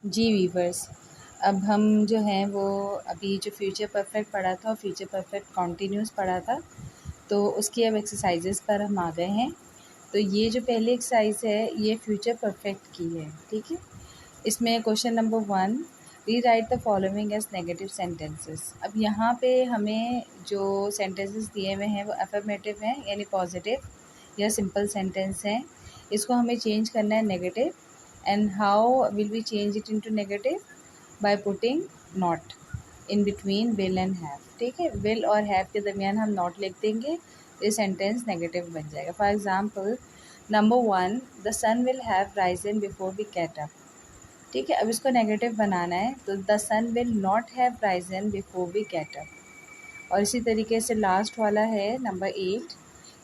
जी viewers, अब हम जो हैं वो अभी जो फ्यूचर परफेक्ट पढ़ा था और फ्यूचर परफेक्ट कॉन्टिन्यूस पढ़ा था, तो उसकी अब एक्सरसाइजेस पर हम आ गए हैं। तो ये जो पहली एक्सरसाइज है ये फ्यूचर परफेक्ट की है, ठीक है। इसमें question number 1, rewrite the following as negative sentences. अब यहाँ पे हमें जो सेंटेंसेस दिए हुए हैं वो अफर्मेटिव हैं, यानी पॉजिटिव या सिंपल सेंटेंस हैं। इसको हमें चेंज करना है negative. And how will we change it into negative? By putting not in between will and have, ठीक है। विल और हैव के दरमियान हम नॉट लिख देंगे, ये सेंटेंस नेगेटिव बन जाएगा। For example number 1, the sun will have risen before we get up, ठीक है। अब इसको नेगेटिव बनाना है तो the sun will not have risen before we get up. और इसी तरीके से लास्ट वाला है number 8,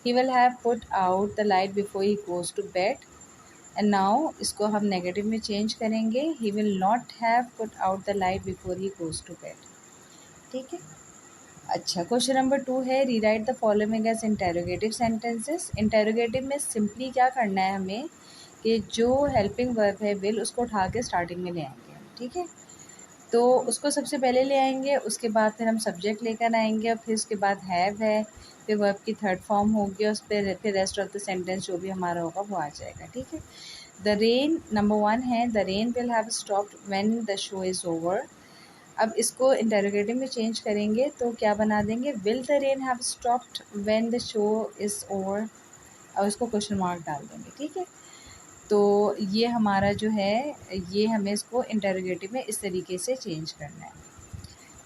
he will have put out the light before he goes to bed. And now इसको हम नेगेटिव में चेंज करेंगे, he will not have put out the light before he goes to bed, ठीक है। अच्छा, question number 2 है, rewrite the following as interrogative sentences. Interrogative में simply क्या करना है हमें कि जो हेल्पिंग वर्ब है विल, उसको उठा के स्टार्टिंग में ले आएंगे, ठीक है। तो उसको सबसे पहले ले आएंगे, उसके बाद फिर हम सब्जेक्ट लेकर आएंगे, और फिर उसके बाद हैव है, फिर वर्ब की थर्ड फॉर्म होगी, उस पर फिर रेस्ट ऑफ द सेंटेंस जो भी हमारा होगा वो आ जाएगा, ठीक है। द रेन नंबर 1 है, the rain will have stopped when the show is over. अब इसको इंटरोगेटिव में चेंज करेंगे तो क्या बना देंगे, will the rain have stopped when the show is over, और इसको क्वेश्चन मार्क डाल देंगे, ठीक है। तो ये हमारा जो है, ये हमें इसको इंटरोगेटिव में इस तरीके से चेंज करना है,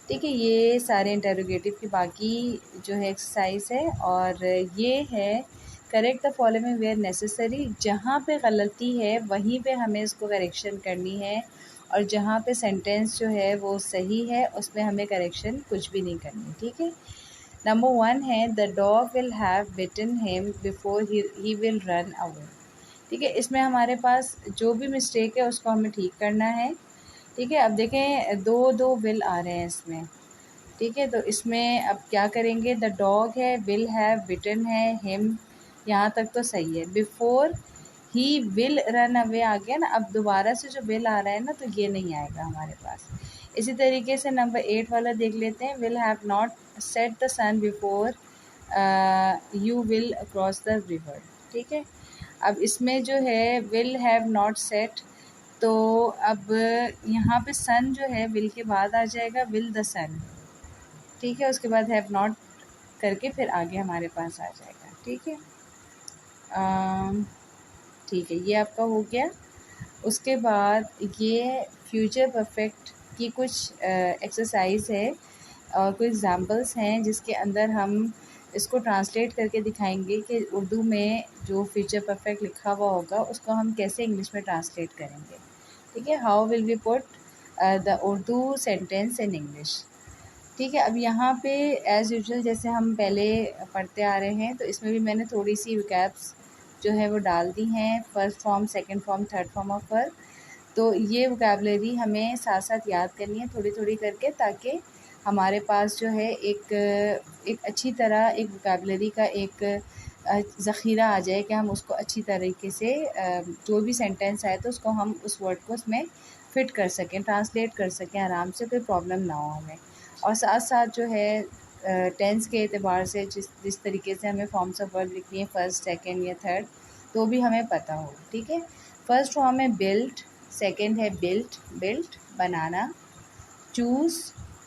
ठीक है। ये सारे इंटरोगेटिव की बाकी जो है एक्सरसाइज है, और ये है correct the following where necessary. जहाँ पे गलती है वहीं पे हमें इसको करेक्शन करनी है, और जहाँ पे सेंटेंस जो है वो सही है उसमें हमें करेक्शन कुछ भी नहीं करनी, ठीक है। नंबर 1 है, the dog will have bitten him before he will run away, ठीक है। इसमें हमारे पास जो भी मिस्टेक है उसको हमें ठीक करना है, ठीक है। अब देखें दो दो विल आ रहे हैं इसमें, ठीक है। तो इसमें अब क्या करेंगे, द डॉग है, विल हैव, बिटन है, हिम, यहाँ तक तो सही है। Before he will run away आ गया ना, अब दोबारा से जो विल आ रहा है ना तो ये नहीं आएगा हमारे पास। इसी तरीके से नंबर 8 वाला देख लेते हैं, will have not set the sun before you will cross the river, ठीक है। अब इसमें जो है विल हैव नॉट सेट, तो अब यहाँ पे सन जो है विल के बाद आ जाएगा, विल द सन, ठीक है। उसके बाद हैव नॉट करके फिर आगे हमारे पास आ जाएगा, ठीक है। ठीक है, ये आपका हो गया। उसके बाद ये फ्यूचर परफेक्ट की कुछ एक्सरसाइज है और कुछ एग्जांपल्स हैं जिसके अंदर हम इसको ट्रांसलेट करके दिखाएंगे कि उर्दू में जो फ्यूचर परफेक्ट लिखा हुआ होगा उसको हम कैसे इंग्लिश में ट्रांसलेट करेंगे, ठीक है। How will we put the Urdu sentence in English, ठीक है। अब यहाँ पे एज़ यूजुअल जैसे हम पहले पढ़ते आ रहे हैं, तो इसमें भी मैंने थोड़ी सी विकैप्स जो है वो डाल दी हैं, first form, second form, third form of verb. तो ये वोकैबुलरी हमें साथ साथ याद करनी है थोड़ी थोड़ी करके, ताकि हमारे पास जो है एक अच्छी तरह एक वोकैबुलरी का एक ज़ख़ीरा आ जाए कि हम उसको अच्छी तरीके से जो भी सेंटेंस आए तो उसको हम उस वर्ड को उसमें फ़िट कर सकें, ट्रांसलेट कर सकें आराम से, कोई प्रॉब्लम ना हो हमें। और साथ साथ जो है टेंस के एतबार से जिस तरीके से हमें फॉर्म्स ऑफ वर्ब लिखनी है, फर्स्ट, सेकंड या थर्ड, तो भी हमें पता हो, ठीक है। फर्स्ट फॉर्म है बिल्ट, सेकंड है बिल्ट, बिल्ट बनाना, चूज़,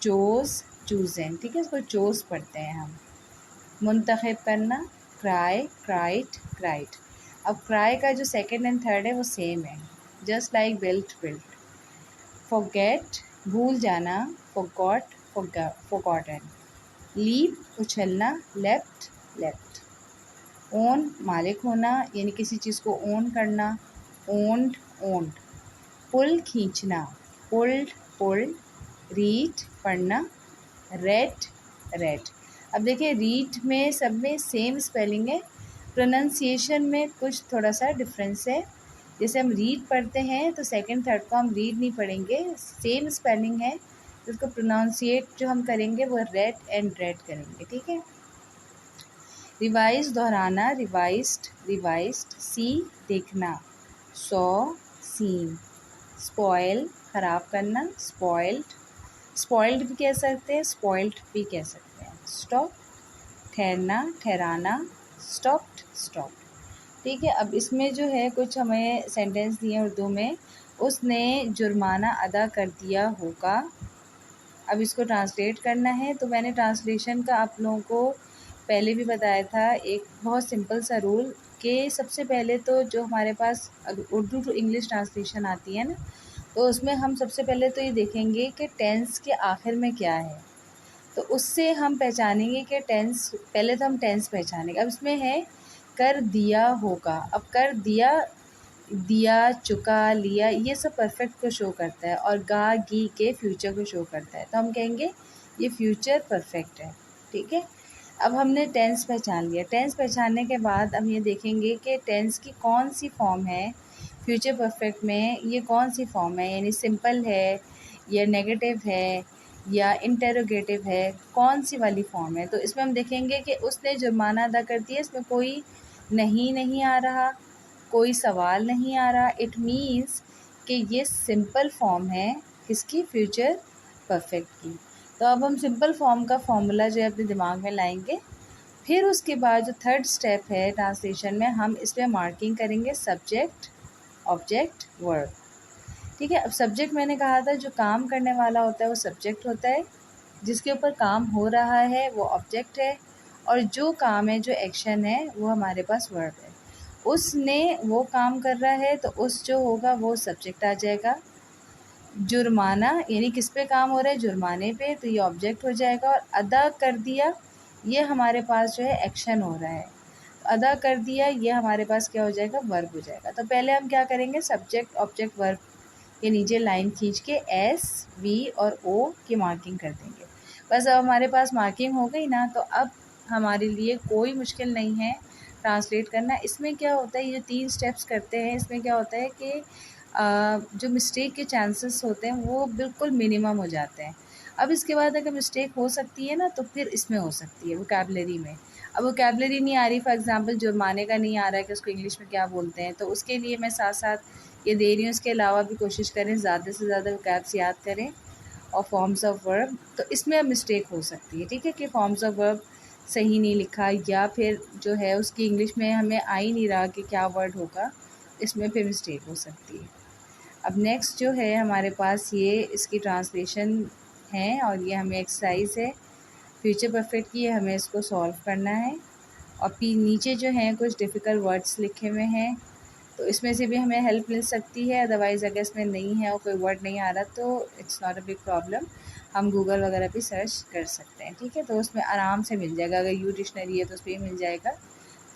चोज़, चूज़न, ठीक है। इसको चोज़ पढ़ते हैं हम। मुंतखब करना, क्राई, क्राइट, क्राइट। अब क्राई का जो सेकंड एंड थर्ड है वो सेम है, just like built, built. Forget, भूल जाना, फॉरगॉट, फॉरगॉटन। लीप, उछलना, लेफ्ट, लेफ्ट। ओन, मालिक होना, यानी किसी चीज़ को ओन करना, ओन्ड, ओन्ड। पुल, खींचना, पुल्ड, पुल्ड। रीड, पढ़ना, रेड, रेड। अब देखिए रीड में सब में सेम स्पेलिंग है, प्रोनंसिएशन में कुछ थोड़ा सा डिफरेंस है। जैसे हम रीड पढ़ते हैं तो सेकंड थर्ड को हम रीड नहीं पढ़ेंगे, सेम स्पेलिंग है, तो उसको प्रोनाउंसिएट जो हम करेंगे वो रेड एंड रेड करेंगे, ठीक है। रिवाइज, दोहराना, रिवाइज्ड, रिवाइज्ड। सी, देखना, सॉ, सीन। स्पॉयल, ख़राब करना, स्पॉइल्ड, स्पॉइल्ड भी कह सकते हैं, स्पॉइल्ड भी कह सकते हैं। स्टॉप, ठहरना, ठहराना, स्टॉप्ड, स्टॉप। ठीक है, अब इसमें जो है कुछ हमें सेंटेंस दिए उर्दू में, उसने जुर्माना अदा कर दिया होगा। अब इसको ट्रांसलेट करना है, तो मैंने ट्रांसलेशन का आप लोगों को पहले भी बताया था, एक बहुत सिंपल सा रूल कि सबसे पहले तो जो हमारे पास उर्दू टू इंग्लिश ट्रांसलेशन आती है ना, तो उसमें हम सबसे पहले तो ये देखेंगे कि टेंस के आखिर में क्या है, तो उससे हम पहचानेंगे कि टेंस, पहले तो हम टेंस पहचानेंगे। अब इसमें है कर दिया होगा, अब कर दिया, दिया, चुका, लिया, ये सब परफेक्ट को शो करता है, और गा, गी के फ्यूचर को शो करता है, तो हम कहेंगे ये फ्यूचर परफेक्ट है। ठीक है, अब हमने टेंस पहचान लिया। टेंस पहचानने के बाद हम ये देखेंगे कि टेंस की कौन सी फॉर्म है फ्यूचर परफेक्ट में, ये कौन सी फॉर्म है, यानी सिंपल है या नेगेटिव है या इंटेरोगेटिव है, कौन सी वाली फॉर्म है। तो इसमें हम देखेंगे कि उसने जुर्माना अदा कर दिया, इसमें कोई नहीं आ रहा, कोई सवाल नहीं आ रहा। इट मीन्स कि ये सिंपल फॉर्म है किसकी, फ्यूचर परफेक्ट की। तो अब हम सिंपल फॉर्म का फॉर्मूला जो है अपने दिमाग में लाएंगे। फिर उसके बाद जो थर्ड स्टेप है ट्रांसलेशन में, हम इसमें मार्किंग करेंगे सब्जेक्ट, ऑब्जेक्ट, वर्ब। ठीक है, अब सब्जेक्ट मैंने कहा था जो काम करने वाला होता है वो सब्जेक्ट होता है, जिसके ऊपर काम हो रहा है वो ऑब्जेक्ट है, और जो काम है, जो एक्शन है, वो हमारे पास वर्ब है। उसने वो काम कर रहा है, तो उस जो होगा वो सब्जेक्ट आ जाएगा। जुर्माना यानी किस पे काम हो रहा है, जुर्माने पे, तो ये ऑब्जेक्ट हो जाएगा। और अदा कर दिया, ये हमारे पास जो है एक्शन हो रहा है, अदा कर दिया, ये हमारे पास क्या हो जाएगा, वर्ब हो जाएगा। तो पहले हम क्या करेंगे, सब्जेक्ट, ऑब्जेक्ट, वर्ब के नीचे लाइन खींच के एस, वी और ओ की मार्किंग कर देंगे। बस अब हमारे पास मार्किंग हो गई ना, तो अब हमारे लिए कोई मुश्किल नहीं है ट्रांसलेट करना। इसमें क्या होता है, ये 3 स्टेप्स करते हैं, इसमें क्या होता है कि जो मिस्टेक के चांसेस होते हैं वो बिल्कुल मिनिमम हो जाते हैं। अब इसके बाद अगर मिस्टेक हो सकती है ना, तो फिर इसमें हो सकती है वोकैबुलरी में। अब वोकैबुलरी नहीं आ रही, फॉर एग्जांपल जुर्माने का नहीं आ रहा है कि उसको इंग्लिश में क्या बोलते हैं, तो उसके लिए मैं साथ साथ ये दे रही हूँ। इसके अलावा भी कोशिश करें ज़्यादा से ज़्यादा वोकैब्स याद करें और फॉर्म्स ऑफ वर्ब। तो इसमें अब मिस्टेक हो सकती है, ठीक है, कि फॉर्म्स ऑफ वर्ब सही नहीं लिखा, या फिर जो है उसकी इंग्लिश में हमें आ ही नहीं रहा कि क्या वर्ड होगा, इसमें फिर मिस्टेक हो सकती है। अब नेक्स्ट जो है हमारे पास ये इसकी ट्रांसलेशन है, और ये हमें एक्सरसाइज है फ्यूचर परफेक्ट की, हमें इसको सॉल्व करना है। और फिर नीचे जो हैं कुछ डिफ़िकल्ट वर्ड्स लिखे हुए हैं, तो इसमें से भी हमें हेल्प मिल सकती है। अदरवाइज़ अगर इसमें नहीं है और कोई वर्ड नहीं आ रहा, तो it's not a big problem, हम गूगल वगैरह पे सर्च कर सकते हैं। ठीक है, तो उसमें आराम से मिल जाएगा, अगर यू डिक्शनरी है तो उस पर मिल जाएगा,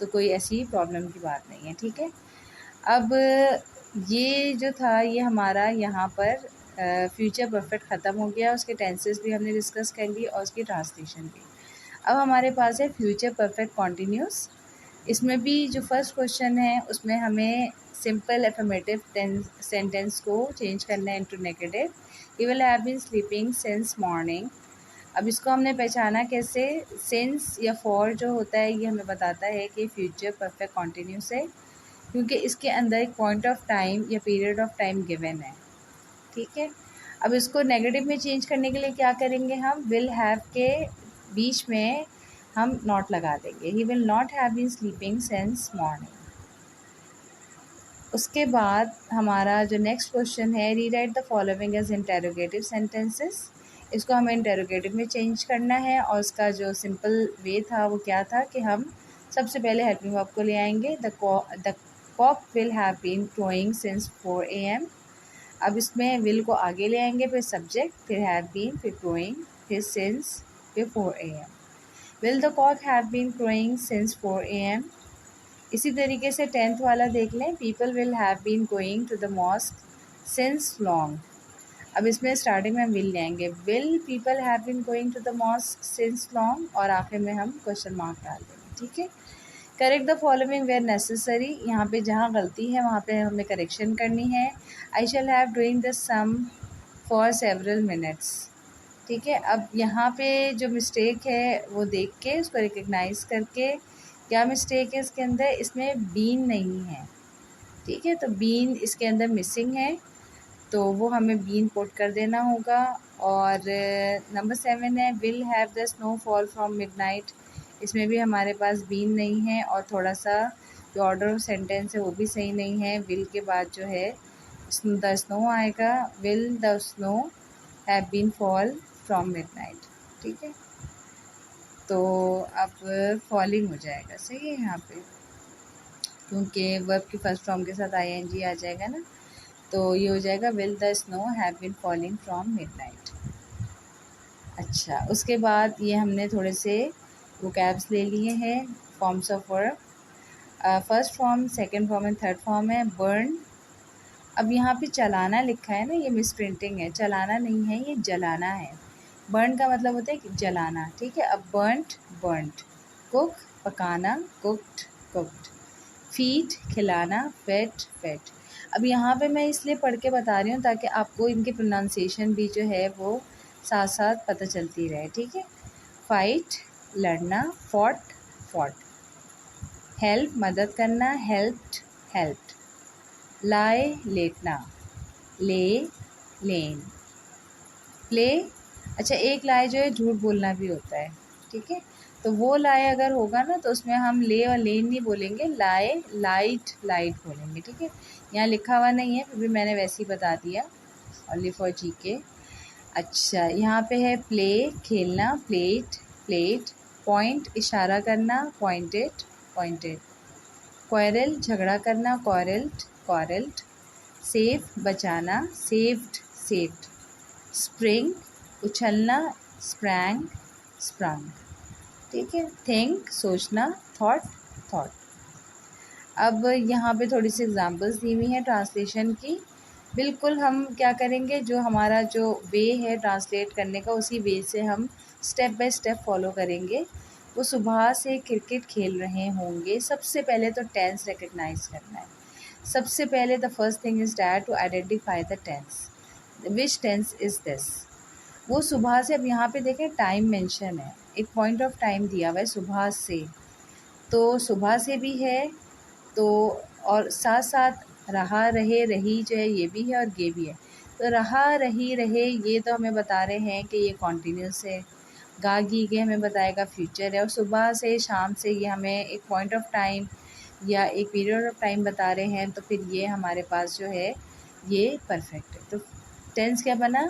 तो कोई ऐसी प्रॉब्लम की बात नहीं है। ठीक है, अब ये जो था ये हमारा यहाँ पर फ्यूचर परफेक्ट ख़त्म हो गया, उसके टेंसेस भी हमने डिस्कस कर लिए और उसकी ट्रांसलेशन भी। अब हमारे पास है फ्यूचर परफेक्ट कॉन्टीन्यूस। इसमें भी जो फर्स्ट क्वेश्चन है उसमें हमें सिंपल एफर्मेटिव सेंटेंस को चेंज करना है into negative. He will have been sleeping since morning. अब इसको हमने पहचाना कैसे, सिंस या फॉर जो होता है ये हमें बताता है कि फ्यूचर परफेक्ट कॉन्टीन्यूस है, क्योंकि इसके अंदर एक पॉइंट ऑफ टाइम या पीरियड ऑफ टाइम गिवन है। ठीक है, अब इसको नेगेटिव में चेंज करने के लिए क्या करेंगे, हम विल हैव के बीच में हम नॉट लगा देंगे, he will not have been sleeping since morning. उसके बाद हमारा जो नेक्स्ट क्वेश्चन है, rewrite the following as interrogative sentences. इसको हमें इंटेरोगेटिव में चेंज करना है, और उसका जो सिंपल वे था वो क्या था कि हम सबसे पहले हेल्पिंग वर्ब को ले आएंगे, the cock will have been crowing since 4 AM। अब इसमें विल को आगे ले आएंगे, फिर सब्जेक्ट, फिर हैव बीन, फिर क्रोइंग, फिर सिंस, फिर 4 AM। Will the cock have been crowing since 4 AM। इसी तरीके से 10th वाला देख लें, people will have been going to the mosque since long. अब इसमें स्टार्टिंग में हम विल लेंगे, will people have been going to the mosque since long, और आखिर में हम क्वेश्चन मार्क डाल देंगे। ठीक है, correct the following where necessary. यहाँ पे जहाँ गलती है वहाँ पे हमें करेक्शन करनी है। I shall have doing the sum for several minutes. ठीक है, अब यहाँ पे जो मिस्टेक है वो देख के उसको रिकग्नाइज करके, क्या मिस्टेक है इसके अंदर, इसमें बीन नहीं है। ठीक है, तो बीन इसके अंदर मिसिंग है, तो वो हमें बीन पुट कर देना होगा। और नंबर 7 है will have the snowfall from midnight. इसमें भी हमारे पास बीन नहीं है और थोड़ा सा जो ऑर्डर ऑफ सेंटेंस है वो भी सही नहीं है। विल के बाद जो है द स्नो आएगा, will the snow have been fall from midnight. ठीक है, तो अब फॉलिंग हो जाएगा, सही है यहाँ पे, क्योंकि वर्ब की फर्स्ट फॉर्म के साथ आईएनजी आ जाएगा ना, तो ये हो जाएगा will the snow have been falling from midnight. अच्छा, उसके बाद ये हमने थोड़े से वोकैब्स ले लिए हैं, forms of verb. First form, second form and third form है। बर्न, अब यहाँ पे चलाना लिखा है ना, ये मिस प्रिंटिंग है, चलाना नहीं है, ये जलाना है। बर्न का मतलब होता है जलाना, ठीक है। अब बर्नट, बर्नट। कुक, पकाना, कुक्ड, कुक्ड। फीड, खिलाना, फेट, फेट। अब यहाँ पे मैं इसलिए पढ़ के बता रही हूँ ताकि आपको इनके प्रोनाउंसिएशन भी जो है वो साथ साथ पता चलती रहे, ठीक है। फाइट, लड़ना, फॉट, फॉट। हेल्प, मदद करना, हेल्प्ड, हेल्प्ड। लाए, लेटना, ले, लेन। प्ले, अच्छा एक लाए जो है झूठ बोलना भी होता है, ठीक है। तो वो लाए अगर होगा ना तो उसमें हम ले और लेन नहीं बोलेंगे, लाए, लाइट, लाइट बोलेंगे, ठीक है। यहाँ लिखा हुआ नहीं है फिर भी मैंने वैसे ही बता दिया, ओनली फॉर जीके। अच्छा, यहाँ पे है प्ले, खेलना, प्लेट, प्लेट। पॉइंट, इशारा करना, पॉइंटेड, पॉइंटेड। क्वारल, झगड़ा करना, क्वारल्ड, क्वारल्ड। सेव, बचाना, सेव्ड, सेव्ड। स्प्रिंग, उछलना, स्प्रैंग, स्प्रंग, ठीक है। थिंक, सोचना, थॉट, थॉट। अब यहाँ पे थोड़ी सी एग्जांपल्स दी हुई हैं ट्रांसलेशन की। बिल्कुल हम क्या करेंगे, जो हमारा जो वे है ट्रांसलेट करने का उसी वे से हम स्टेप बाय स्टेप फॉलो करेंगे। वो सुबह से क्रिकेट खेल रहे होंगे, सबसे पहले तो टेंस रिकग्नाइज करना है। सबसे पहले the first thing is that to identify the tense, which tense is this. वो सुबह से, अब यहाँ पे देखें टाइम मेंशन है, एक पॉइंट ऑफ टाइम दिया हुआ है सुबह से, तो सुबह से भी है, तो और साथ साथ रहा, रहे, रही जो है ये भी है और ये भी है। तो रहा, रही, रहे ये तो हमें बता रहे हैं कि ये कॉन्टीन्यूस है। गा, गी, गे हमें बताएगा फ्यूचर है, और सुबह से शाम से ये हमें एक पॉइंट ऑफ टाइम या एक पीरियड ऑफ टाइम बता रहे हैं, तो फिर ये हमारे पास जो है ये परफेक्ट है। तो टेंस क्या बना,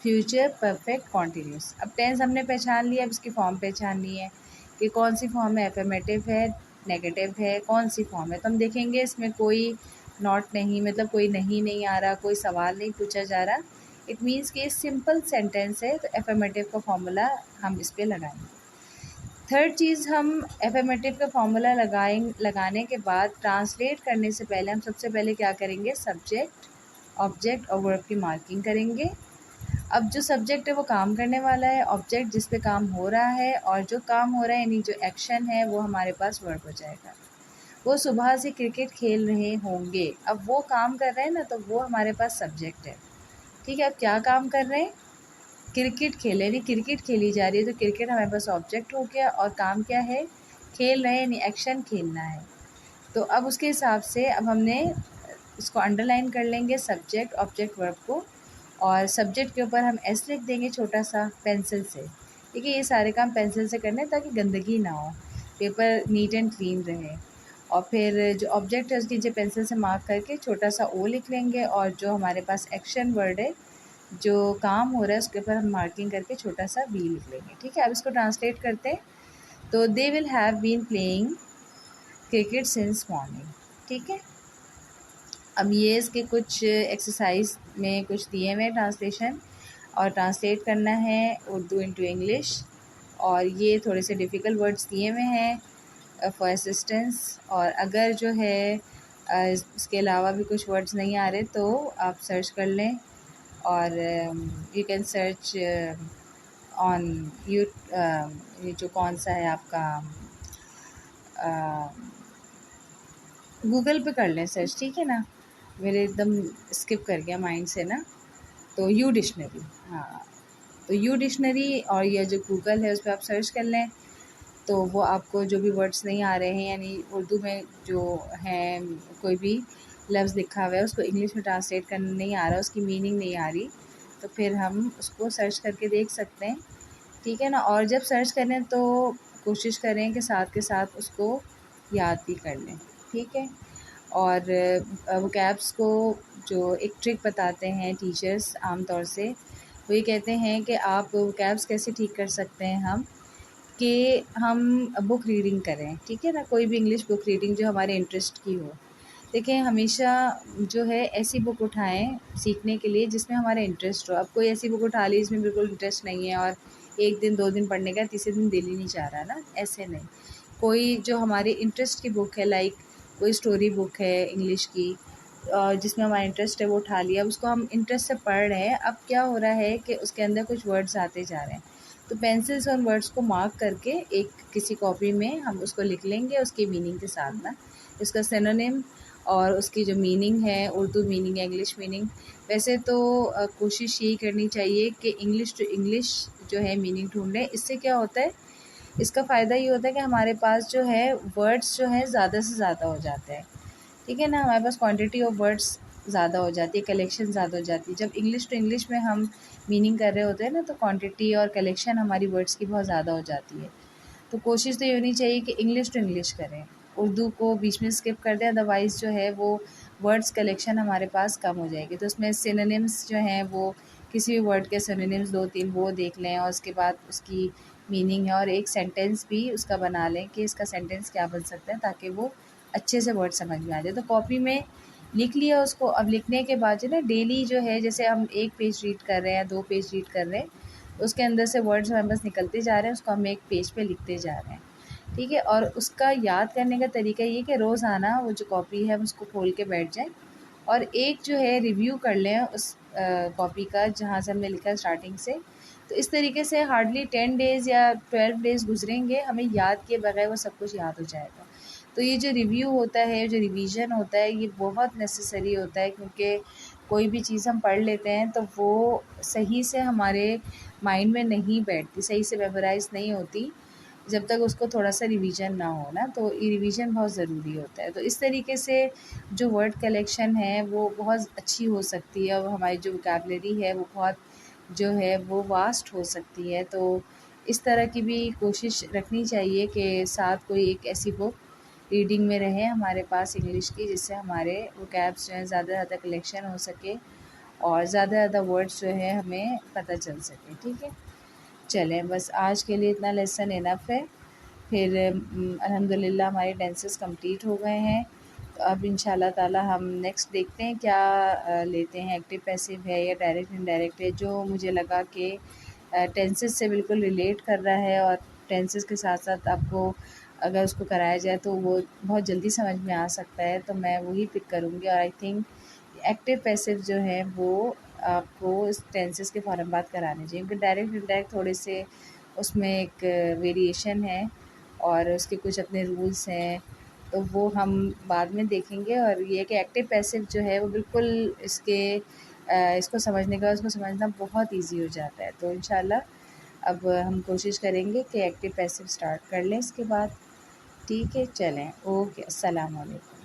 फ्यूचर परफेक्ट कॉन्टीन्यूस। अब टेंस हमने पहचान लिया, अब इसकी फॉर्म पहचाननी है कि कौन सी फॉर्म है, एफर्मेटिव है, नेगेटिव है, कौन सी फॉर्म है। तो हम देखेंगे इसमें कोई नॉट नहीं, मतलब कोई नहीं आ रहा, कोई सवाल नहीं पूछा जा रहा, इट मीन्स कि सिंपल सेंटेंस है, तो एफर्मेटिव का फॉर्मूला हम इस पर लगाएंगे। थर्ड चीज़, हम एफर्मेटिव का फॉर्मूला लगाने के बाद ट्रांसलेट करने से पहले हम सबसे पहले क्या करेंगे, सब्जेक्ट, ऑब्जेक्ट और वर्ब की मार्किंग करेंगे। अब जो सब्जेक्ट है वो काम करने वाला है, ऑब्जेक्ट जिस पे काम हो रहा है, और जो काम हो रहा है यानी जो एक्शन है वो हमारे पास वर्ब हो जाएगा। वो सुबह से क्रिकेट खेल रहे होंगे, अब वो काम कर रहे हैं ना, तो वो हमारे पास सब्जेक्ट है, ठीक है। अब क्या काम कर रहे हैं, क्रिकेट खेल रहे, यानी क्रिकेट खेली जा रही है, तो क्रिकेट हमारे पास ऑब्जेक्ट हो गया, और काम क्या है, खेल रहे हैं, यानी एक्शन खेलना है। तो अब उसके हिसाब से अब हमने इसको अंडरलाइन कर लेंगे, सब्जेक्ट, ऑब्जेक्ट, वर्ब को, और सब्जेक्ट के ऊपर हम एस लिख देंगे छोटा सा पेंसिल से, ठीक है। ये सारे काम पेंसिल से करने ताकि गंदगी ना हो, पेपर नीट एंड क्लीन रहे। और फिर जो ऑब्जेक्ट है उसके नीचे पेंसिल से मार्क करके छोटा सा ओ लिख लेंगे, और जो हमारे पास एक्शन वर्ड है, जो काम हो रहा है, उसके ऊपर हम मार्किंग करके छोटा सा बी लिख लेंगे, ठीक है। अब इसको ट्रांसलेट करते हैं, तो they will have been playing cricket since morning, ठीक है। अब ये इसके कुछ एक्सरसाइज में कुछ दिए हुए ट्रांसलेशन, और ट्रांसलेट करना है उर्दू इनटू इंग्लिश, और ये थोड़े से डिफ़िकल्ट वर्ड्स दिए हुए हैं फॉर असिस्टेंस। और अगर जो है इसके अलावा भी कुछ वर्ड्स नहीं आ रहे तो आप सर्च कर लें, और यू कैन सर्च ऑन ये जो कौन सा है आपका, गूगल पे कर लें सर्च, ठीक है ना, मेरे एकदम स्किप कर गया माइंड से ना, तो यू डिक्शनरी, हाँ, तो यू डिक्शनरी और ये जो गूगल है उस पर आप सर्च कर लें, तो वो आपको जो भी वर्ड्स नहीं आ रहे हैं, यानी उर्दू में जो हैं कोई भी, लफ्ज़ लिखा हुआ है उसको इंग्लिश में ट्रांसलेट करना नहीं आ रहा, उसकी मीनिंग नहीं आ रही, तो फिर हम उसको सर्च करके देख सकते हैं, ठीक है ना। और जब सर्च करें तो कोशिश करें कि साथ के साथ उसको याद भी कर लें, ठीक है। और वोकैब्स को जो एक ट्रिक बताते हैं टीचर्स आम तौर से, वो ये कहते हैं कि आप वोकैब्स कैसे ठीक कर सकते हैं कि हम बुक रीडिंग करें, ठीक है ना। कोई भी इंग्लिश बुक रीडिंग जो हमारे इंटरेस्ट की हो। देखें, हमेशा जो है ऐसी बुक उठाएं सीखने के लिए जिसमें हमारा इंटरेस्ट हो। अब कोई ऐसी बुक उठा ली जिसमें बिल्कुल इंटरेस्ट नहीं है और एक दिन 2 दिन पढ़ने का, तीसरे दिन दिल ही नहीं चाह रहा ना, ऐसे नहीं। कोई जो हमारे इंटरेस्ट की बुक है, लाइक कोई स्टोरी बुक है इंग्लिश की, जिसमें हमारा इंटरेस्ट है, वो उठा लिया, उसको हम इंटरेस्ट से पढ़ रहे हैं। अब क्या हो रहा है कि उसके अंदर कुछ वर्ड्स आते जा रहे हैं, तो पेंसिल से उन वर्ड्स को मार्क करके एक किसी कॉपी में हम उसको लिख लेंगे उसकी मीनिंग के साथ ना, इसका सिनोनिम और उसकी जो मीनिंग है, उर्दू मीनिंग या इंग्लिश मीनिंग। वैसे तो कोशिश यही करनी चाहिए कि इंग्लिश टू इंग्लिश जो है मीनिंग ढूंढें। इससे क्या होता है, इसका फ़ायदा ये होता है कि हमारे पास जो है वर्ड्स जो हैं ज़्यादा से ज़्यादा हो जाते हैं, ठीक है ना। हमारे पास क्वांटिटी ऑफ वर्ड्स ज़्यादा हो जाती है, कलेक्शन ज़्यादा हो जाती है। जब इंग्लिश टू इंग्लिश में हम मीनिंग कर रहे होते हैं ना, तो क्वांटिटी और कलेक्शन हमारी वर्ड्स की बहुत ज़्यादा हो जाती है। तो कोशिश तो ये होनी चाहिए कि इंग्लिश टू इंग्लिश करें, उर्दू को बीच में स्किप कर दें, अदरवाइज़ जो है वो वर्ड्स कलेक्शन हमारे पास कम हो जाएगी। तो उसमें सिनोनिम्स जो हैं वो किसी भी वर्ड के सिनोनिम्स 2-3 वो देख लें और उसके बाद उसकी मीनिंग है और एक सेंटेंस भी उसका बना लें कि इसका सेंटेंस क्या बन सकता है, ताकि वो अच्छे से वर्ड समझ में आ जाए। तो कॉपी में लिख लिया उसको। अब लिखने के बाद जो ना डेली जो है, जैसे हम 1 पेज रीड कर रहे हैं, 2 पेज रीड कर रहे हैं, उसके अंदर से वर्ड्स हमारे पास निकलते जा रहे हैं, उसको हम एक पेज पे लिखते जा रहे हैं, ठीक है। और उसका याद करने का तरीका ये कि रोज़ाना वो जो कॉपी है हम उसको खोल के बैठ जाएं और एक जो है रिव्यू कर लें उस कॉपी का जहाँ से हमने लिखा है स्टार्टिंग से। तो इस तरीके से हार्डली 10 डेज़ या 12 डेज़ गुजरेंगे, हमें याद किए बगैर वो सब कुछ याद हो जाएगा। तो ये जो रिव्यू होता है, जो रिवीजन होता है, ये बहुत नेसेसरी होता है, क्योंकि कोई भी चीज़ हम पढ़ लेते हैं तो वो सही से हमारे माइंड में नहीं बैठती, सही से मेमोराइज़ नहीं होती जब तक उसको थोड़ा-सा रिवीजन ना हो ना, तो ये रिवीजन बहुत ज़रूरी होता है। तो इस तरीके से जो वर्ड कलेक्शन है वो बहुत अच्छी हो सकती है और हमारी जो वोकैबुलरी है वो बहुत जो है वो वास्ट हो सकती है। तो इस तरह की भी कोशिश रखनी चाहिए कि साथ कोई एक ऐसी बुक रीडिंग में रहे हमारे पास इंग्लिश की, जिससे हमारे वोकैब्स जो हैं ज़्यादा से ज़्यादा कलेक्शन हो सके और ज़्यादा से ज़्यादा वर्ड्स जो है हमें पता चल सके, ठीक है। चलें, बस आज के लिए इतना लेसन इनफ है। फिर अल्हम्दुलिल्लाह हमारे टेंसेस कंप्लीट हो गए हैं। तो अब इंशाल्लाह ताला हम नेक्स्ट देखते हैं क्या लेते हैं, एक्टिव पैसिव है या डायरेक्ट इनडायरेक्ट है। जो मुझे लगा कि टेंसेस से बिल्कुल रिलेट कर रहा है और टेंसेस के साथ साथ आपको अगर उसको कराया जाए तो वो बहुत जल्दी समझ में आ सकता है, तो मैं वही पिक करूँगी। और आई थिंक एक्टिव पैसिव जो है वो आपको इस टेंसेस के फ़ौरन बाद कराने चाहिए, क्योंकि डायरेक्ट इनडायरेक्ट थोड़े से उसमें एक वेरिएशन है और उसके कुछ अपने रूल्स हैं, तो वो हम बाद में देखेंगे। और ये है कि एक्टिव पैसिव जो है वो बिल्कुल इसको समझने का, उसको समझना बहुत ईजी हो जाता है। तो इंशाल्लाह अब हम कोशिश करेंगे कि एक्टिव पैसिव स्टार्ट कर लें इसके बाद, ठीक है। चलें, ओके, अस्सलाम वालेकुम।